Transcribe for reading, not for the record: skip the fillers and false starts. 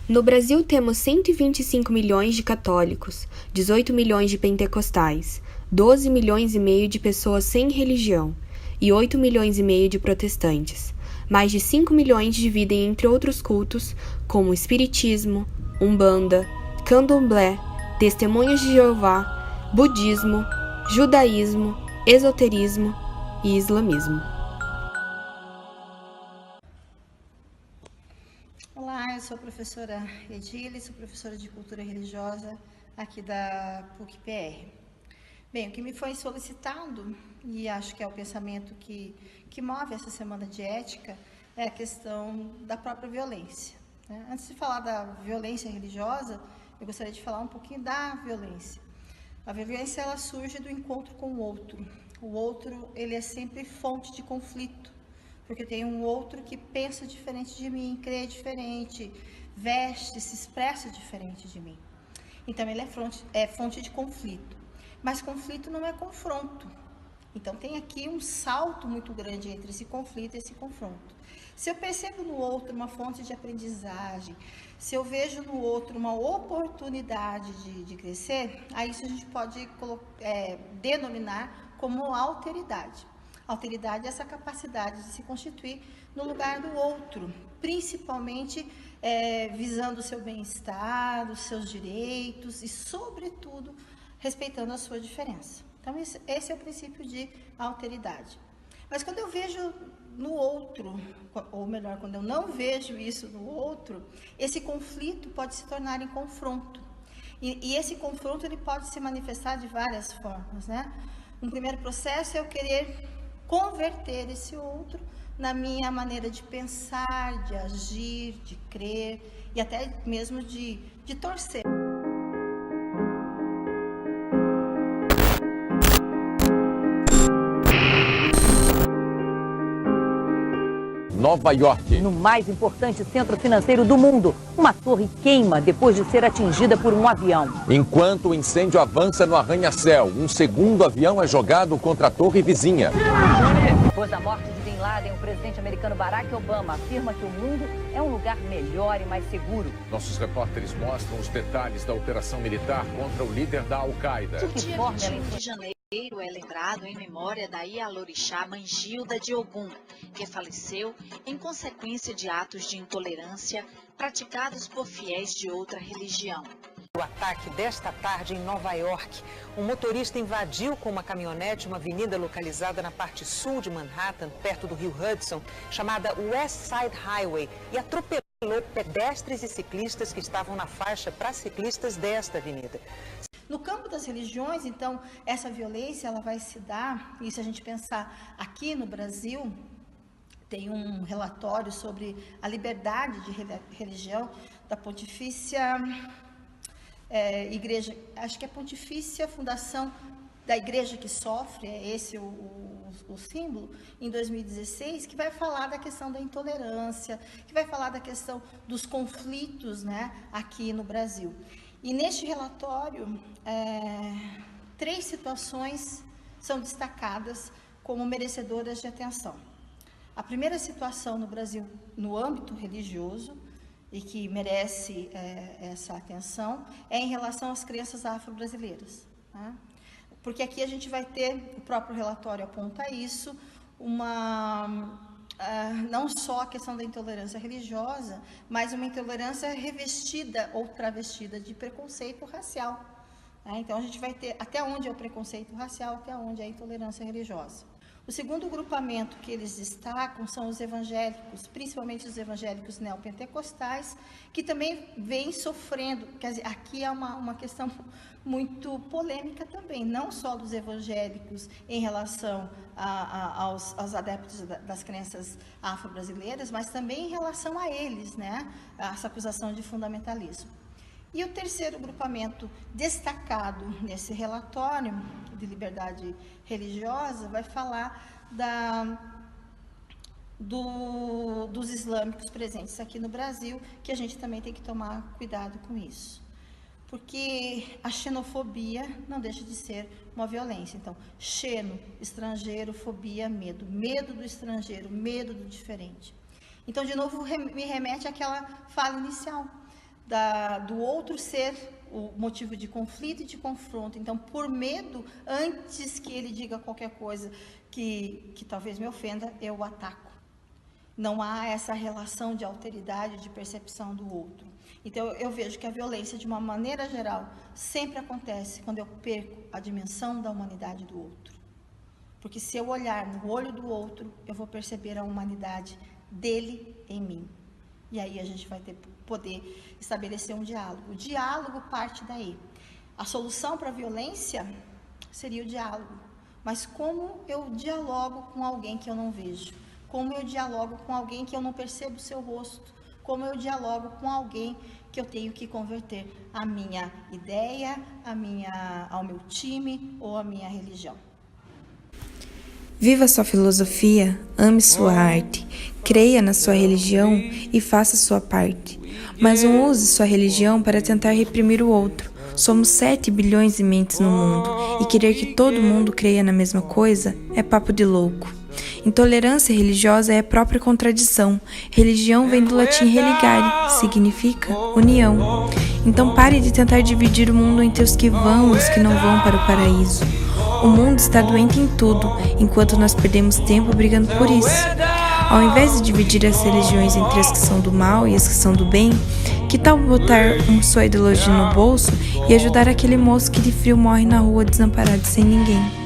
No Brasil temos 125 milhões de católicos, 18 milhões de pentecostais, 12 milhões e meio de pessoas sem religião e 8 milhões e meio de protestantes. Mais de 5 milhões dividem entre outros cultos, como espiritismo, umbanda, candomblé, testemunhas de Jeová, budismo, judaísmo, esoterismo e islamismo. Olá, eu sou a professora Edile, sou professora de Cultura Religiosa aqui da PUC-PR. Bem, o que me foi solicitado, e acho que é o pensamento que move essa semana de ética, é a questão da própria violência, né? Antes de falar da violência religiosa, eu gostaria de falar um pouquinho da violência. A violência, ela surge do encontro com o outro. O outro, ele é sempre fonte de conflito, porque tem um outro que pensa diferente de mim, crê diferente, veste, se expressa diferente de mim. Então, ele é fonte de conflito. Mas conflito não é confronto. Então, tem aqui um salto muito grande entre esse conflito e esse confronto. Se eu percebo no outro uma fonte de aprendizagem, se eu vejo no outro uma oportunidade de crescer, aí isso a gente pode denominar como alteridade. Alteridade é essa capacidade de se constituir no lugar do outro, principalmente visando o seu bem-estar, os seus direitos e, sobretudo, respeitando a sua diferença. Então, esse é o princípio de alteridade. Mas quando eu vejo no outro, ou melhor, quando eu não vejo isso no outro, esse conflito pode se tornar em confronto. E esse confronto ele pode se manifestar de várias formas, né? Um primeiro processo é eu querer converter esse outro na minha maneira de pensar, de agir, de crer e até mesmo de torcer. Nova York. No mais importante centro financeiro do mundo, uma torre queima depois de ser atingida por um avião. Enquanto o incêndio avança no arranha-céu, um segundo avião é jogado contra a torre vizinha. Depois da morte de Bin Laden, o presidente americano Barack Obama afirma que o mundo é um lugar melhor e mais seguro. Nossos repórteres mostram os detalhes da operação militar contra o líder da Al-Qaeda. O dia 21 de janeiro é lembrado em memória da Ialorixá Mangilda de Ogum, que faleceu em consequência de atos de intolerância praticados por fiéis de outra religião. O ataque desta tarde em Nova York. Um motorista invadiu com uma caminhonete uma avenida localizada na parte sul de Manhattan, perto do rio Hudson, chamada West Side Highway, e atropelou pedestres e ciclistas que estavam na faixa para ciclistas desta avenida. No campo das religiões, então, essa violência ela vai se dar, e se a gente pensar aqui no Brasil, tem um relatório sobre a liberdade de religião da Pontifícia Igreja, acho que é Pontifícia Fundação da Igreja que Sofre, é esse o símbolo, em 2016, que vai falar da questão da intolerância, que vai falar da questão dos conflitos, né, aqui no Brasil. E neste relatório, 3 situações são destacadas como merecedoras de atenção. A primeira situação no Brasil, no âmbito religioso, e que merece essa atenção, é em relação às crenças afro-brasileiras, né? Porque aqui a gente vai ter, o próprio relatório aponta isso, não só a questão da intolerância religiosa, mas uma intolerância revestida ou travestida de preconceito racial, né? Então a gente vai ter até onde é o preconceito racial, até onde é a intolerância religiosa. O segundo grupamento que eles destacam são os evangélicos, principalmente os evangélicos neopentecostais, que também vêm sofrendo. Quer dizer, aqui é uma questão muito polêmica também, não só dos evangélicos em relação aos adeptos das crenças afro-brasileiras, mas também em relação a eles, né? Essa acusação de fundamentalismo. E o terceiro grupamento destacado nesse relatório de liberdade religiosa vai falar dos islâmicos presentes aqui no Brasil, que a gente também tem que tomar cuidado com isso. Porque a xenofobia não deixa de ser uma violência. Então, xeno, estrangeiro, fobia, medo. Medo do estrangeiro, medo do diferente. Então, de novo, me remete àquela fala inicial. do outro ser o motivo de conflito e de confronto. Então, por medo, antes que ele diga qualquer coisa que talvez me ofenda, eu o ataco. Não há essa relação de alteridade, de percepção do outro. Então, eu vejo que a violência, de uma maneira geral, sempre acontece quando eu perco a dimensão da humanidade do outro. Porque se eu olhar no olho do outro, eu vou perceber a humanidade dele em mim. E aí a gente vai poder estabelecer um diálogo. O diálogo parte daí. A solução para a violência seria o diálogo. Mas como eu dialogo com alguém que eu não vejo? Como eu dialogo com alguém que eu não percebo o seu rosto? Como eu dialogo com alguém que eu tenho que converter a minha ideia, ao meu time ou a minha religião? Viva sua filosofia, ame sua arte, creia na sua religião e faça sua parte. Mas não use sua religião para tentar reprimir o outro. Somos 7 bilhões de mentes no mundo e querer que todo mundo creia na mesma coisa é papo de louco. Intolerância religiosa é a própria contradição. Religião vem do latim religare, significa união. Então pare de tentar dividir o mundo entre os que vão e os que não vão para o paraíso. O mundo está doente em tudo, enquanto nós perdemos tempo brigando por isso. Ao invés de dividir as religiões entre as que são do mal e as que são do bem, que tal botar sua ideologia no bolso e ajudar aquele moço que de frio morre na rua desamparado sem ninguém?